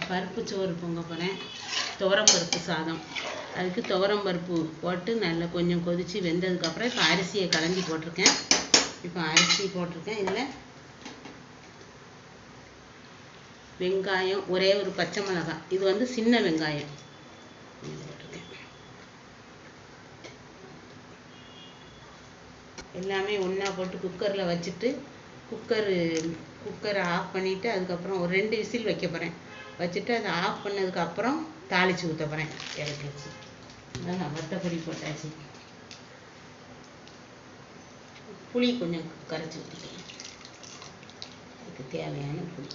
பருப்பு சோறு பொங்க போகிறேன். துவரம்பருப்பு சாதம். அதுக்கு துவரம்பருப்பு போட்டு நல்லா கொஞ்சம் கொதித்து வெந்ததுக்கப்புறம் இப்போ அரிசியை கலந்து போட்டிருக்கேன். இப்போ அரிசி போட்டிருக்கேன். இதில் வெங்காயம், ஒரே ஒரு பச்சை மிளகாய், இது வந்து சின்ன வெங்காயம் போட்டிருக்கேன். எல்லாமே ஒன்றா போட்டு குக்கரில் வச்சுட்டு குக்கரை ஆஃப் பண்ணிவிட்டு அதுக்கப்புறம் ஒரு 2 விசில் வைக்க போகிறேன். வச்சுட்டு அதை ஆஃப் பண்ணதுக்கப்புறம் தாளித்து ஊற்ற போகிறேன். இறக்கி வச்சு வத்தப்பொடி போட்டாச்சு. புளி கொஞ்சம் கரைச்சி ஊற்றிக்கலாம். அதுக்கு தேவையான புளி,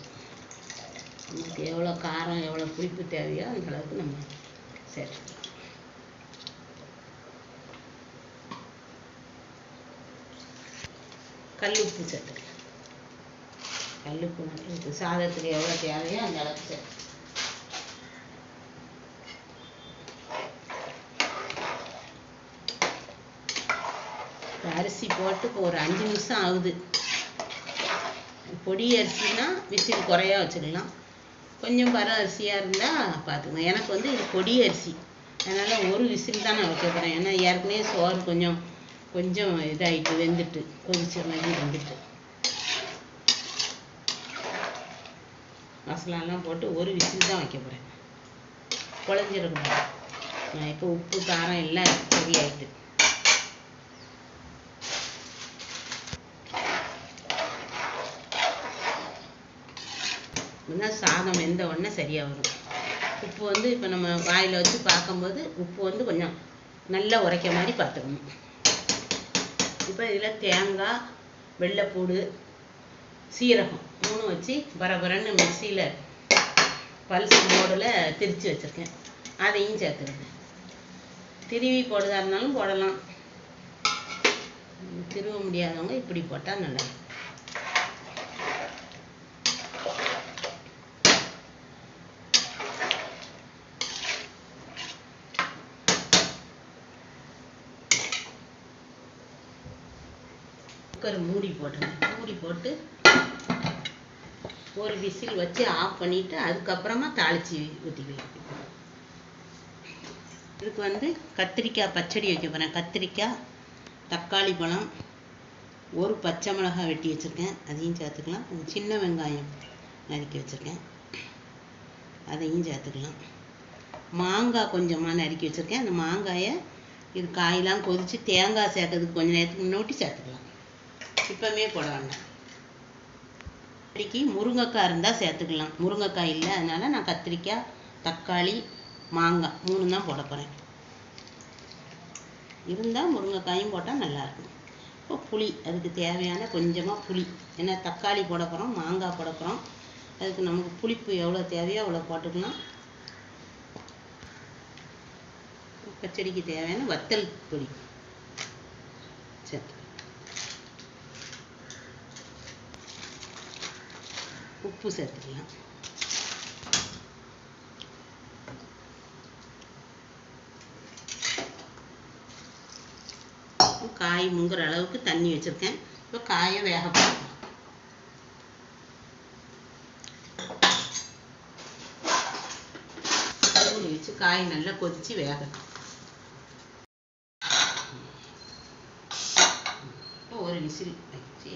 நமக்கு எவ்வளோ காரம் எவ்வளோ புளிப்பு தேவையோ அந்த அளவுக்கு நம்ம சேர்த்துக்கலாம். கல் உப்பு சேர்த்துக்கலாம். கல் உப்பு மட்டும் சாதத்துக்கு எவ்வளோ தேவையோ அந்த அளவுக்கு சேர்த்து அரிசி போட்டு இப்போ ஒரு 5 நிமிஷம் ஆகுது. பொடி அரிசினா விசில் குறையா வச்சுக்கலாம். கொஞ்சம் பர அரிசியாக இருந்தால் பார்த்துக்கணும். எனக்கு வந்து இது பொடி அரிசி, அதனால் ஒரு விசில் தான் நான் வைக்க போகிறேன். ஏன்னா ஏற்கனவே சோறு கொஞ்சம் இதாகிட்டு வெந்துட்டு கொதிச்ச மாதிரி வெந்துட்டு மசாலாலாம் போட்டு ஒரு விசில் தான் வைக்க போகிறேன். குழஞ்சிடக்கூடாது. இப்போ உப்பு காரம் எல்லாம் சரி ஆகிட்டு சாதம் வெந்த உடனே சரியாக வரும். உப்பு வந்து இப்போ நம்ம வாயில் வச்சு பார்க்கும்போது உப்பு வந்து கொஞ்சம் நல்லா உரைக்க மாதிரி பார்த்துக்கணும். இப்போ இதில் தேங்காய், வெள்ளைப்பூடு, சீரகம் 3 வச்சு பரபரன்னு மிக்சியில் பல்ஸ் மோடில் திரித்து வச்சுருக்கேன். அதையும் சேர்த்துருக்கேன். திருவி போடுறதா இருந்தாலும் போடலாம். திருவ முடியாதவங்க இப்படி போட்டால் நல்லா. குக்கர் மூடி போட்டுருங்க. மூடி போட்டு ஒரு விசில் வச்சு ஆஃப் பண்ணிவிட்டு அதுக்கப்புறமா தாளித்து ஊற்றிக்கலாம். இதுக்கு வந்து கத்திரிக்காய் பச்சடி வைக்க போகிறேன். கத்திரிக்காய், தக்காளி பழம், ஒரு பச்சை மிளகாய் வெட்டி வச்சுருக்கேன், அதையும் சேர்த்துக்கலாம். சின்ன வெங்காயம் நறுக்கி வச்சுருக்கேன், அதையும் சேர்த்துக்கலாம். மாங்காய் கொஞ்சமாக நறுக்கி வச்சுருக்கேன். அந்த மாங்காயை இது காயெல்லாம் கொதித்து தேங்காய் சேர்க்கறதுக்கு கொஞ்சம் நேரத்துக்கு முன்னாடி சேர்த்துக்கலாம். இப்போவே போட வேண்டாம். கத்திரிக்கி முருங்கைக்காய் இருந்தால் சேர்த்துக்கலாம். முருங்கைக்காய் இல்லை, அதனால் நான் கத்திரிக்காய், தக்காளி, மாங்காய் 3 தான் போட போகிறேன். இருந்தால் முருங்கைக்காயும் போட்டால் நல்லாயிருக்கும். இப்போ புளி, அதுக்கு தேவையான கொஞ்சமாக புளி. ஏன்னா தக்காளி போட போகிறோம், மாங்காய் போட போகிறோம். அதுக்கு நமக்கு புளிப்பு எவ்வளோ தேவையோ அவ்வளோ போட்டுக்கலாம். பச்சடிக்கு தேவையான வத்தல் பொடி சேர்த்து உப்பு சேர்த்துக்கலாம். காய் முங்குற அளவுக்கு தண்ணி வச்சுருக்கேன். இப்போ காயை வேக போடலாம். மூடி வச்சு காய் நல்லா கொதித்து வேகணும். ஒரு விசில் வச்சு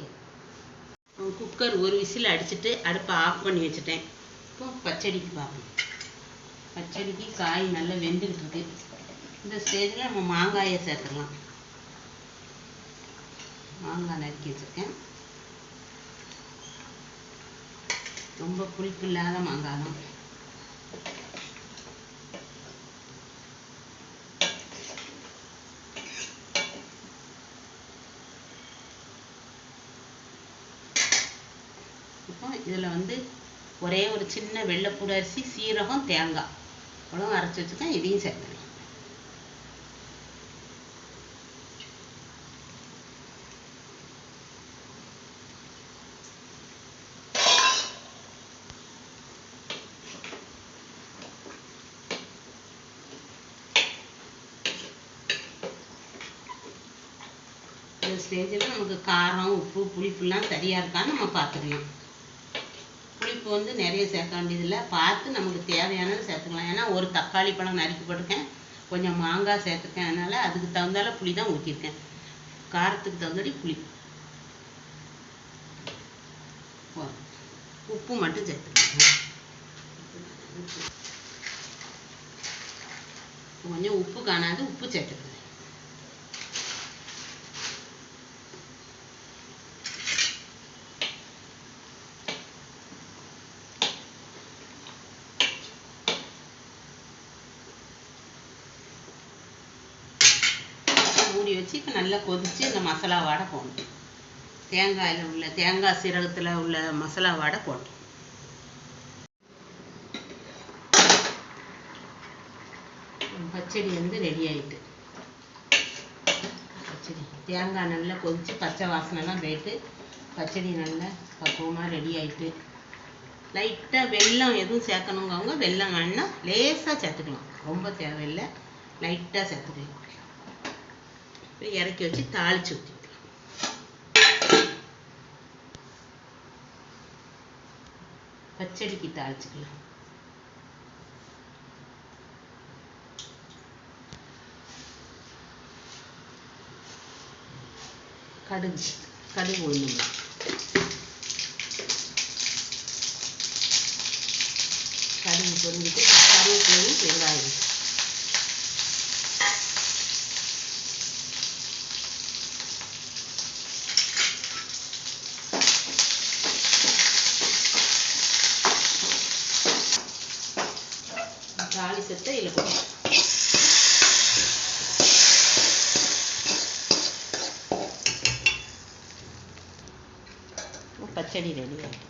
குக்கர் ஒரு விசில் அடிச்சுட்டு அடுப்பை ஆஃப் பண்ணி வச்சுட்டேன். இப்போ பச்சடிக்கு பார்க்கணும். பச்சடிக்கு காய் நல்லா வெந்துக்கிட்டு இருக்கு. இந்த ஸ்டேஜில் நம்ம மாங்காயை சேர்த்துக்கலாம். மாங்காய் நறுக்கி வச்சுருக்கேன். ரொம்ப புளிப்பு இல்லாத மாங்காய் தான். இப்போ இதில் வந்து ஒரே ஒரு சின்ன வெள்ளைப்பூடு அரிசி, சீரகம், தேங்காய் அவ்வளோ அரைச்சி வச்சுருக்கேன். இதையும் சேர்த்துக்கலாம். இந்த ஸ்டேஜில் நமக்கு காரம், உப்பு, புளிப்புலாம் சரியாக இருக்கான்னு நம்ம பார்த்துக்கலாம். புளிப்பு வந்து நிறைய சேர்க்க வேண்டியதில்லை, பார்த்து நமக்கு தேவையானது சேர்த்துக்கலாம். ஏன்னா ஒரு தக்காளி பழம் நறுக்கி போட்டிருக்கேன், கொஞ்சம் மாங்காய் சேர்த்துருக்கேன், அதனால் அதுக்கு தகுந்தால புளி தான் ஊற்றிருக்கேன். காரத்துக்கு தகுந்தபடி புளி, உப்பு மட்டும் சேர்த்துக்கேன். கொஞ்சம் உப்பு காணாது, உப்பு சேர்த்துக்கிறேன். மூடி வச்சு இப்போ நல்லா கொதித்து இந்த மசாலா வாடை போடணும். தேங்காய் சீரகத்தில் உள்ள மசாலா வாடை போடணும். பச்சடி வந்து ரெடி ஆகிட்டு, பச்சடி தேங்காய் நல்லா கொதித்து பச்சை வாசனைலாம் போயிட்டு பச்சடி நல்லா பக்குவமாக ரெடி ஆகிட்டு. லைட்டாக வெல்லம் எதுவும் சேர்க்கணுங்கவங்க வெல்லம் வேணுன்னா லேசாக சேர்த்துக்கலாம், ரொம்ப தேவையில்லை, லைட்டாக சேர்த்துக்கலாம். இறக்கி வச்சு தாளிச்சு ஊற்றிக்கலாம். பச்சடிக்கு தாளிச்சுக்கலாம். கடுகு உளுந்து, கடுகு பொரிஞ்சிட்டு கருவேப்பிலையும் வெங்காயம், தாளிசத்தை இதில் போடணும். பச்சடி ரெடி ஆகிடும்.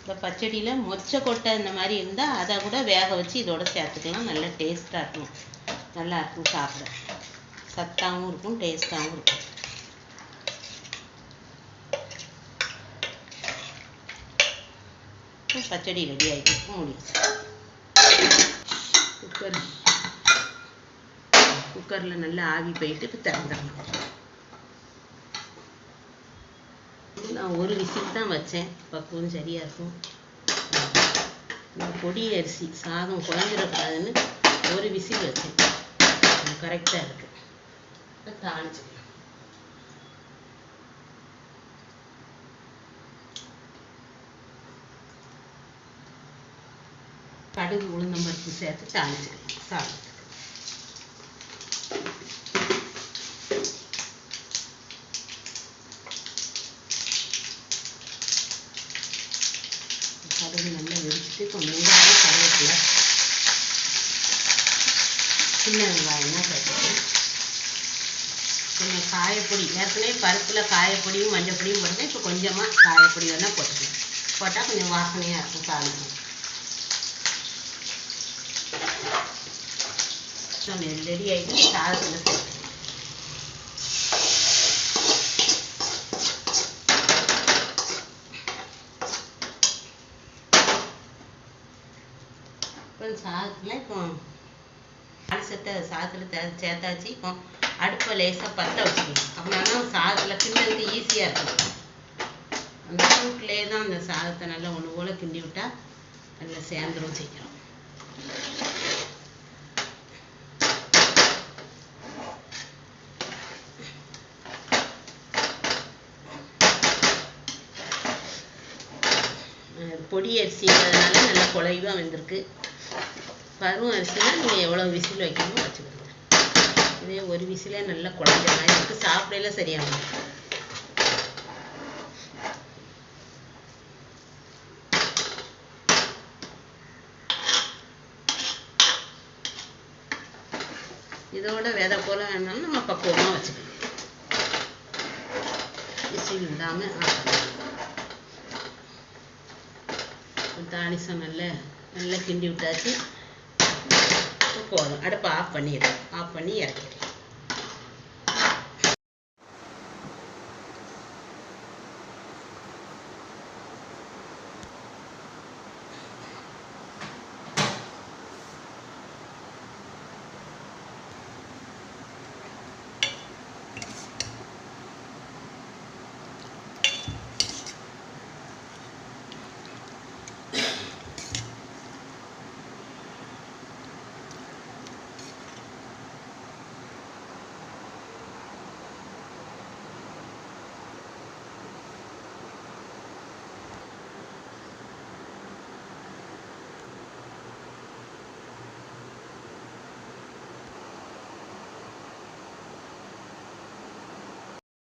இந்த பச்சடியில் மொச்சக்கொட்டை இந்த மாதிரி இருந்தால் அதை கூட வேக வச்சு இதோட சேர்த்துக்கலாம். நல்லா டேஸ்ட்டாக இருக்கும், நல்லா இருக்கும், சாப்பிட சத்தாகவும் இருக்கும், டேஸ்ட்டாகவும் இருக்கும். பச்சடி ரெடி ஆகிட்டு முடிச்சு குக்கரில் நல்லா ஆவி போயிட்டு இப்போ திறந்துடணும். நான் ஒரு விசில் தான் வச்சேன், பக்குவம் சரியாக இருக்கும். பொடி அரிசி சாதம் குழஞ்சிடக்கூடாதுன்னு ஒரு விசில் வச்சேன், கரெக்டாக இருக்குது. இப்போ தாளிச்சுக்கலாம். கடுகு உளுந்தம்பருப்பு சேர்த்து தாளிச்சுக்கலாம் சாதத்துக்கு. கடுகு நல்லா வெடிச்சுட்டு கொஞ்சம் வெங்காயம், கருவேப்பிலை, சின்ன வெங்காயம் தான் சேர்த்துக்கணும். கொஞ்சம் காயப்பொடி, ஏற்கனவே பருப்பில் காயப்பொடியும் மஞ்சப்பொடியும் போடுறேன், இப்போ கொஞ்சமாக காயப்பொடி வேணால் போட்டுக்கணும். போட்டால் கொஞ்சம் வாசனையாக இருக்கும் சாதம். ரெடி ஆகிட்டு சாதத்தில் சேர்த்து சாதத்தில் இப்போ அரிசத்தை சாதத்தில் சேர்த்தாச்சு. இப்போ அடுப்பை லேசாக பற்ற வச்சுக்கணும், அப்படின்னா சாதத்தில் கிண்டுறதுக்கு ஈஸியாக இருக்கும். அந்த சூட்லேயே தான் அந்த சாதத்தை நல்லா ஒன்று போல் கிண்டி விட்டால் நல்லா சேர்ந்துடும் சீக்கிரம். பொடி அரிசிங்கிறதுனால நல்லா குழைவாக வந்திருக்கு. பருவம் அரிசினா நீங்கள் எவ்வளோ விசில் வைக்கணுமோ வச்சுக்கோங்க. இதே ஒரு விசிலே நல்லா குழைஞ்ச மாதிரி இருக்குது, சாப்பிடல சரியாகும். இதோட விதை போல வேணாலும் நம்ம பக்குவமாக வச்சுக்கணும், விசில் விடாமல் தாளிசம் நல்லா கிண்டி விட்டாச்சு. போதும், அடுப்பை ஆஃப் பண்ணிடுறேன், ஆஃப் பண்ணி இறக்கிடுறேன்.